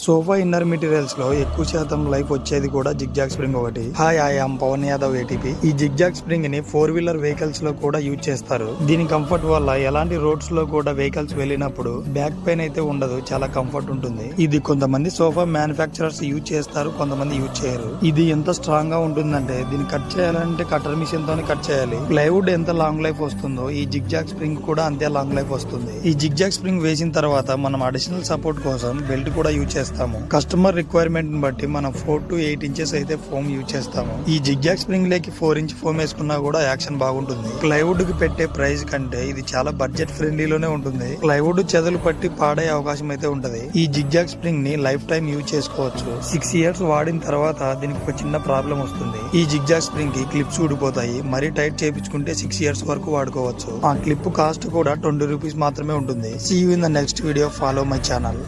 Sofa inner materials లో ఎక్కువ శాతం లైఫ్ వచ్చేది కూడా జిగ్జాగ్ స్ప్రింగ్ ఒకటి. Hi I'm Pavan Yadav ATP. ఈ జిగ్జాగ్ స్ప్రింగ్ ని 4-వీలర్ వెహికల్స్ లో కూడా యూజ్ చేస్తారు. దీని కంఫర్ట్ వల్ల ఎలాంటి రోడ్స్ లో కూడా వెహికల్స్ వెళ్ళినప్పుడు బ్యాక్ పెయిన్ అయితే ఉండదు, చాలా కంఫర్ట్ ఉంటుంది. ఇది కొంతమంది సోఫా మ్యానుఫ్యాక్చరర్స్ యూజ్ చేస్తారు, కొంతమంది యూజ్ చేయరు. ఇది ఎంత స్ట్రాంగ్ గా ఉంటుందంటే దీన్ని కట్ చేయాలంటే కటర్ మిషన్ తోనే కట్ చేయాలి. ప్లైవుడ్ ఎంత లాంగ్ లైఫ్ వస్తుందో ఈ జిగ్జాగ్ స్ప్రింగ్ కూడా అంతే లాంగ్ లైఫ్ వస్తుంది. ఈ జిగ్జాగ్ స్ప్రింగ్ వేసిన తర్వాత మనం అడిషనల్ సపోర్ట్ కోసం బెల్ట్ కూడా యూజ్ చేస్తాము. కస్టమర్ రిక్వైర్మెంట్ ని బట్టి మనం 4 to 8 ఇంచెస్ అయితే ఫోమ్ యూజ్ చేస్తాము. ఈ జిగ్జాగ్ స్ప్రింగ్ లేకి 4 ఇంచ్ ఫోమ్ వేసుకున్నా కూడా యాక్షన్ బాగుంటుంది. ప్లైవుడ్ కి పెట్టే ప్రైస్ కంటే ఇది చాలా బడ్జెట్ ఫ్రెండ్లీలోనే ఉంటుంది. ప్లైవుడ్ చెదలు పట్టి పాడే అవకాశం అయితే ఉంటది. ఈ జిగ్జాగ్ స్ప్రింగ్ ని లైఫ్ టైం యూజ్ చేసుకోవచ్చు. 6 years వాడిన తర్వాత దీనికి ఒక చిన్న ప్రాబ్లం వస్తుంది. ఈ జిగ్జాగ్ స్ప్రింగ్ కి క్లిప్స్ ఊడిపోతాయి. మరీ టైట్ చేయించుకుంటే 6 years వరకు వాడుకోవచ్చు. ఆ క్లిప్ కాస్ట్ కూడా 20 రూపీస్ మాత్రమే ఉంటుంది. See you in the next video. Follow my channel.